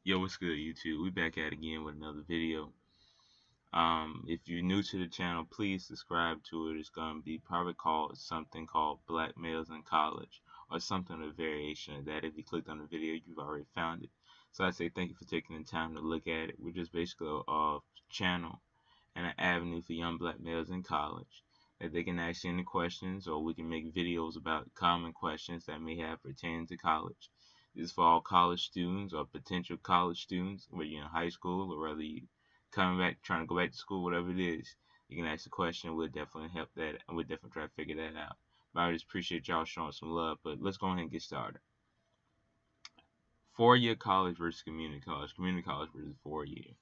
Yo, what's good, YouTube? We back at it again with another video. If you're new to the channel, please subscribe to it. It's gonna be probably called something called Black Males in College, or something a variation of that. If you clicked on the video, you've already found it. So I say thank you for taking the time to look at it. We're just basically a channel and an avenue for young black males in college that they can ask any questions, or we can make videos about common questions that may have pertaining to college. This is for all college students or potential college students, whether you're in high school or whether you coming back, trying to go back to school, whatever it is. You can ask a question. We'll definitely help that, and we'll definitely try to figure that out. But I just appreciate y'all showing some love. But let's go ahead and get started. 4 year college versus community college versus 4 year.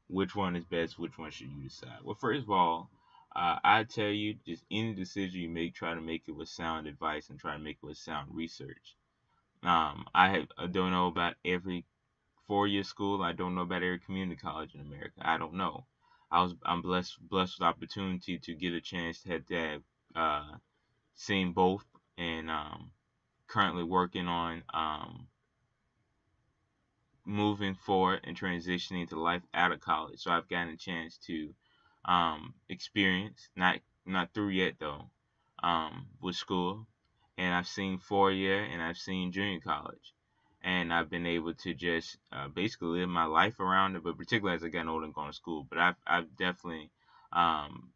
Which one is best? Which one should you decide? Well, first of all, I tell you, just any decision you make, try to make it with sound advice and try to make it with sound research. I don't know about every 4 year school. I don't know about every community college in America. I don't know. I'm blessed with opportunity to get a chance to have seen both, and currently working on moving forward and transitioning to life out of college. So I've gotten a chance to experience, not through yet though, with school, and I've seen 4 year and I've seen junior college, and I've been able to just basically live my life around it. But particularly as I got older and going to school, but I've definitely um,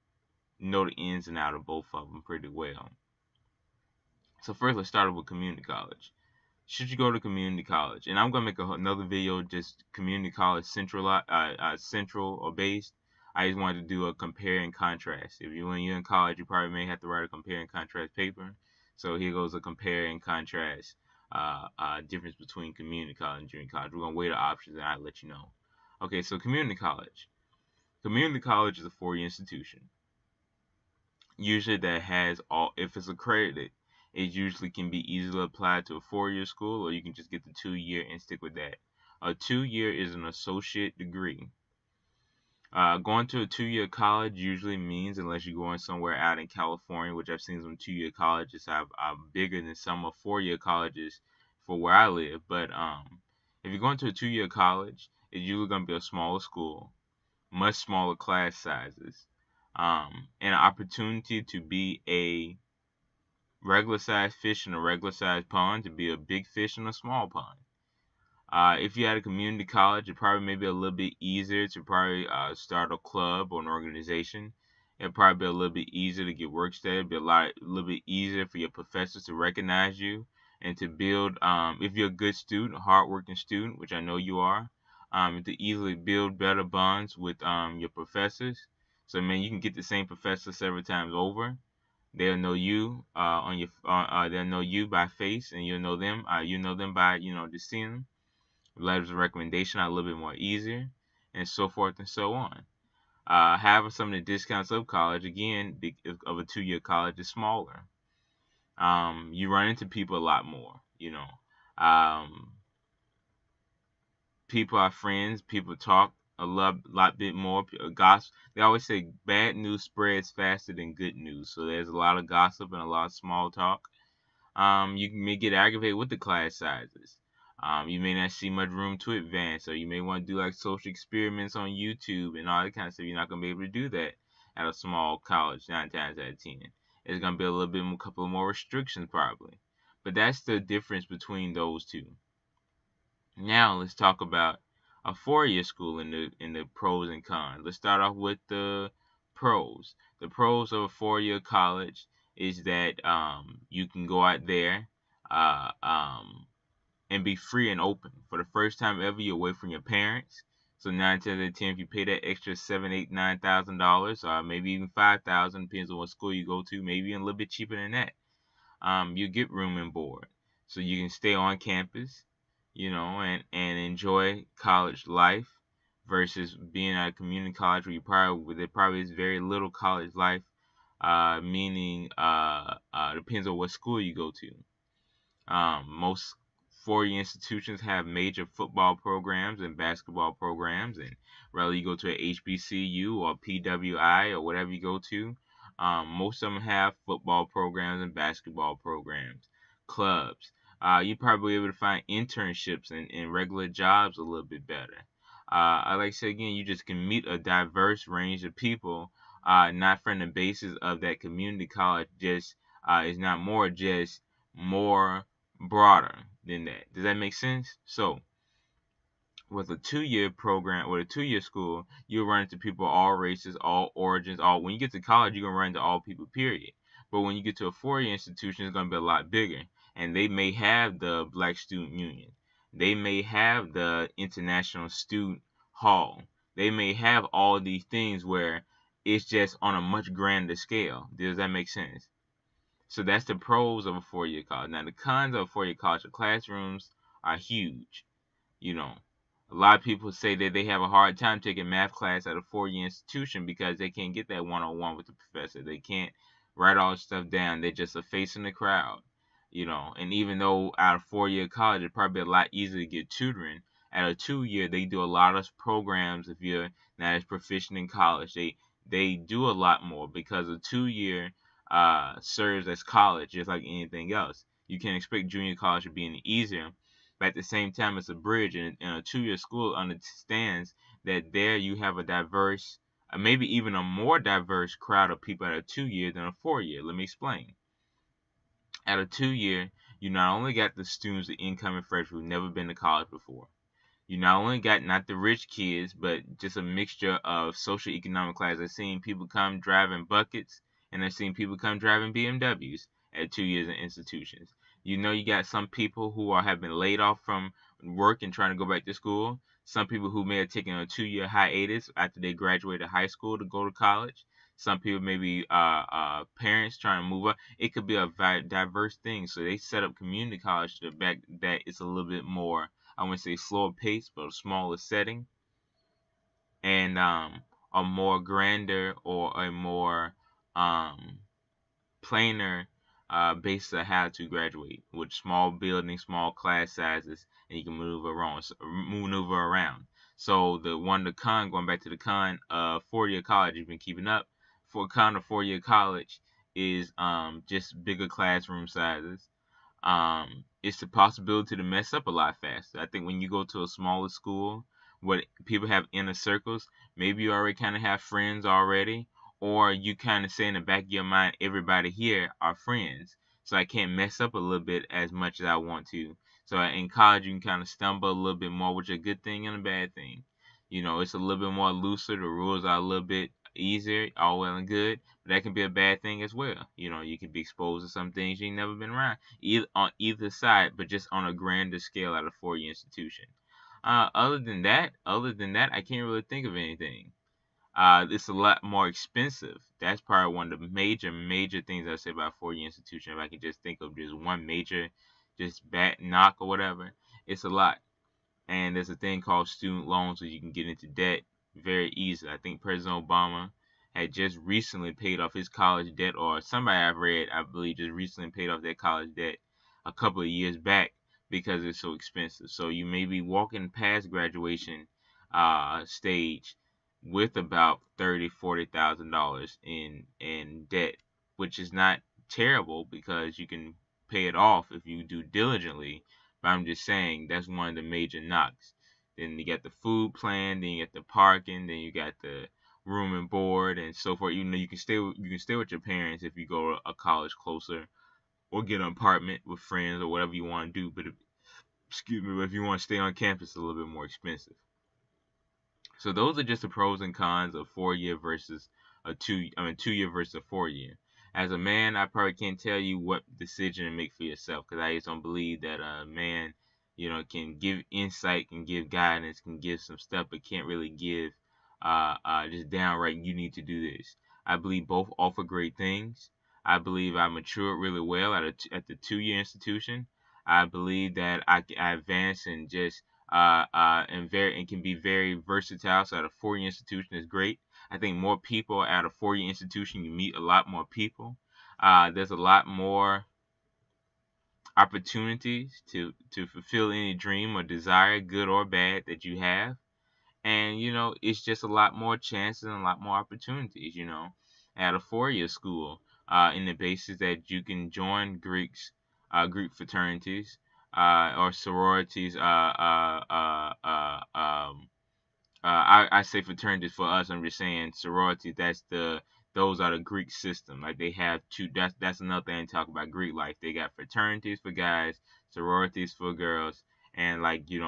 know the ins and out of both of them pretty well. So first, let's start with community college. Should you go to community college? And I'm gonna make another video just community college central or based. I just wanted to do a compare and contrast. When you're in college, you probably may have to write a compare and contrast paper. So here goes a compare and contrast difference between community college and junior college. We're gonna weigh the options and I'll let you know. Okay, so community college. Community college is a 4 year institution. Usually that has all, if it's accredited, it usually can be easily applied to a 4 year school, or you can just get the 2 year and stick with that. A 2 year is an associate degree. Going to a 2 year college usually means, unless you're going somewhere out in California, which I've seen some 2 year colleges are bigger than some of 4 year colleges for where I live. But if you're going to a 2 year college, it's usually going to be a smaller school, much smaller class sizes, and an opportunity to be a regular sized fish in a regular sized pond to be a big fish in a small pond. If you had a community college, it probably may be a little bit easier to probably start a club or an organization. It'd probably be a little bit easier to get work study. It'd be a little bit easier for your professors to recognize you and to build. If you're a good student, a hardworking student, which I know you are, to easily build better bonds with your professors. So, man, you can get the same professor several times over. They'll know you they'll know you by face, and you'll know them. You know them by just seeing them. Letters of recommendation are a little bit more easier, and so forth and so on. However, some of the discounts of college, again, of a 2 year college, is smaller. You run into people a lot more. Um, People are friends. People talk a lot bit more. Gossip. They always say bad news spreads faster than good news. So there's a lot of gossip and a lot of small talk. You may get aggravated with the class sizes. You may not see much room to advance, or you may want to do like social experiments on YouTube and all that kind of stuff. You're not gonna be able to do that at a small college 9 times out of 10. It's gonna be a little bit more, couple more restrictions probably. But that's the difference between those two. Now let's talk about a 4 year school in the pros and cons. Let's start off with the pros. The pros of a 4 year college is that you can go out there uh, um, and be free and open. For the first time ever, you're away from your parents. So 9 times out of 10, if you pay that extra $7, $8, $9,000, or maybe even 5,000, depends on what school you go to, maybe even a little bit cheaper than that. You get room and board, so you can stay on campus, and enjoy college life versus being at a community college where there probably is very little college life, meaning depends on what school you go to. Most 4 year institutions have major football programs and basketball programs, and whether you go to a HBCU or PWI or whatever you go to, most of them have football programs and basketball programs, clubs. you're probably able to find internships and regular jobs a little bit better. I like to say again, you just can meet a diverse range of people, not from the basis of that community college. Just is not more, just more broader than that. Does that make sense? So with a 2 year program, with a 2 year school, you'll run into people of all races, all origins, all. When you get to college, you're gonna run into all people, period. But when you get to a 4 year institution, it's gonna be a lot bigger, and they may have the Black Student Union, they may have the International Student Hall, they may have all these things where it's just on a much grander scale. Does that make sense? So that's the pros of a 4 year college. Now the cons of a 4 year college, the classrooms are huge. You know, a lot of people say that they have a hard time taking math class at a 4 year institution because they can't get that 1-on-1 with the professor. They can't write all this stuff down. They're just a face in the crowd. And even though out of 4 year college, it's probably a lot easier to get tutoring. At a 2 year, they do a lot of programs. If you're not as proficient in college, they do a lot more because a 2 year serves as college just like anything else. You can't expect junior college to be any easier, but at the same time, it's a bridge, and a 2 year school understands that there you have a diverse, maybe even a more diverse crowd of people at a 2 year than a 4 year. Let me explain. At a 2 year, you not only got the students, the incoming freshmen who've never been to college before. You not only got not the rich kids, but just a mixture of social economic class. I've seen people come driving buckets, and I've seen people come driving BMWs at 2 years in institutions. You got some people who have been laid off from work and trying to go back to school. Some people who may have taken a 2 year hiatus after they graduated high school to go to college. Some people maybe parents trying to move up. It could be a diverse thing. So they set up community college to back that it's a little bit more, I wouldn't say slower pace, but a smaller setting, and a more grander or a more um, plainer base of how to graduate with small buildings, small class sizes, and you can maneuver around. So the con, going back to the con of 4 year college, you've been keeping up. For con of 4 year college is just bigger classroom sizes. It's the possibility to mess up a lot faster. I think when you go to a smaller school where people have inner circles, maybe you already kind of have friends already, or you kind of say in the back of your mind, everybody here are friends, so I can't mess up a little bit as much as I want to. So in college, you can kind of stumble a little bit more, which is a good thing and a bad thing. It's a little bit more looser. The rules are a little bit easier, all well and good, but that can be a bad thing as well. You can be exposed to some things you ain't never been around, either on either side, but just on a grander scale at a 4 year institution. Other than that, I can't really think of anything. It's a lot more expensive. That's probably one of the major things I say about a 4 year institution. If I can just think of just one major, just bad knock or whatever, it's a lot. And there's a thing called student loans where you can get into debt very easily. I think President Obama had just recently paid off his college debt, or somebody I've read, I believe, just recently paid off their college debt a couple of years back because it's so expensive. So you may be walking past graduation stage with about $30,000-$40,000 in debt, which is not terrible because you can pay it off if you do diligently. But I'm just saying that's one of the major knocks. Then you got the food plan, then you got the parking, then you got the room and board and so forth. You can stay with your parents if you go to a college closer, or get an apartment with friends or whatever you want to do. But if you want to stay on campus, it's a little bit more expensive. So those are just the pros and cons of 4 year versus a 2 year versus a 4 year. As a man, I probably can't tell you what decision to make for yourself because I just don't believe that a man, can give insight, can give guidance, can give some stuff, but can't really give just downright you need to do this. I believe both offer great things. I believe I matured really well at the 2 year institution. I believe that I advanced and just and can be very versatile. So at a 4 year institution is great. I think more people at a 4 year institution, you meet a lot more people. There's a lot more opportunities to fulfill any dream or desire, good or bad, that you have. And it's just a lot more chances and a lot more opportunities. At a 4 year school, in the basis that you can join Greek fraternities. or sororities. I say fraternities for us. I'm just saying sororities. Those are the Greek system. Like they have two. That's another thing to talk about Greek life. They got fraternities for guys, sororities for girls, and like you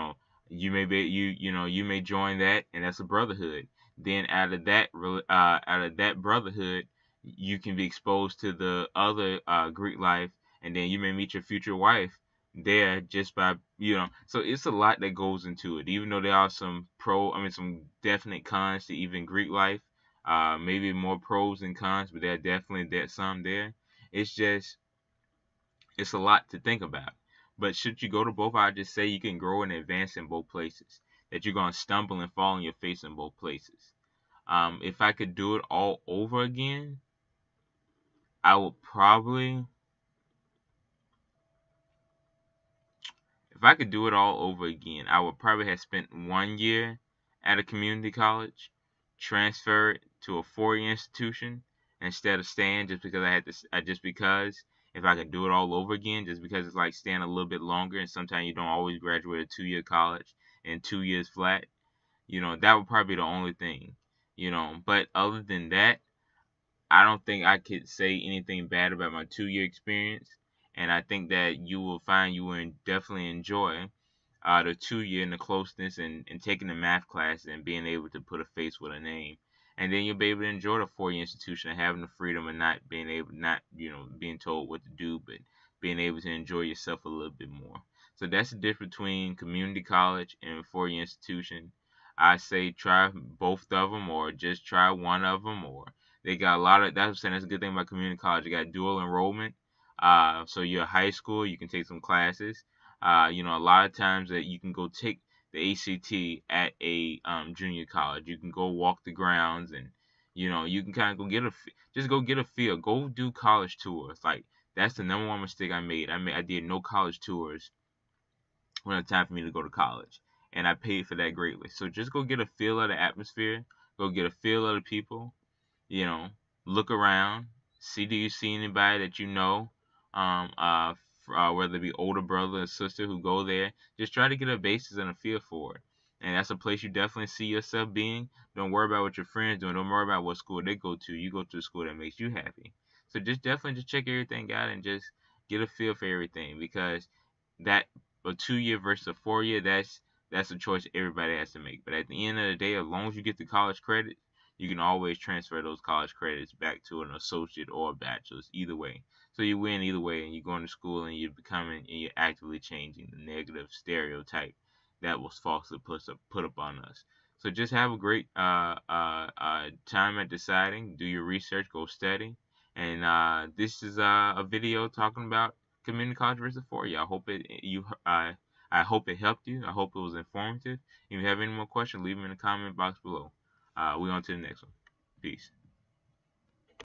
may join that, and that's a brotherhood. Then out of that brotherhood, you can be exposed to the other Greek life, and then you may meet your future wife there just by so it's a lot that goes into it, even though there are some definite cons to even Greek life, maybe more pros than cons, but there are definitely some there. It's just it's a lot to think about. But should you go to both, I just say you can grow and advance in both places, that you're going to stumble and fall on your face in both places. If I could do it all over again, I would probably If I could do it all over again, I would probably have spent 1 year at a community college, transfer it to a 4 year institution instead of staying just because I had to. Just because if I could do it all over again, just because it's like staying a little bit longer, and sometimes you don't always graduate a 2 year college and 2 years flat. That would probably be the only thing. But other than that, I don't think I could say anything bad about my 2 year experience, and I think that you will find you will definitely enjoy the 2 year and the closeness and taking the math class and being able to put a face with a name, and then you'll be able to enjoy the 4 year institution and having the freedom and not being told what to do, but being able to enjoy yourself a little bit more. So that's the difference between community college and 4 year institution. I say try both of them, or just try one of them, or they got a lot of. That's what I'm saying. That's a good thing about community college. You got dual enrollment. So you're high school, you can take some classes. A lot of times that you can go take the ACT at a junior college. You can go walk the grounds, and you can kind of just go get a feel. Go do college tours. Like that's the number one mistake I made. I did no college tours when it's time for me to go to college, and I paid for that greatly. So just go get a feel of the atmosphere. Go get a feel of the people, you know, look around, see do you see anybody that you know, whether it be older brother or sister who go there. Just try to get a basis and a feel for it. And that's a place you definitely see yourself being. Don't worry about what your friends doing. Don't worry about what school they go to. You go to a school that makes you happy. So just definitely just check everything out and just get a feel for everything, because that a 2 year versus a 4 year, that's a choice everybody has to make. But at the end of the day, as long as you get the college credit, you can always transfer those college credits back to an associate or a bachelor's, either way. So you win either way, and you're going to school and you're actively changing the negative stereotype that was falsely put up on us. So just have a great time at deciding. Do your research, go study, and this is a video talking about community college versus 4 year. I hope it helped you. I hope it was informative. If you have any more questions, leave them in the comment box below. We on to the next one. Peace.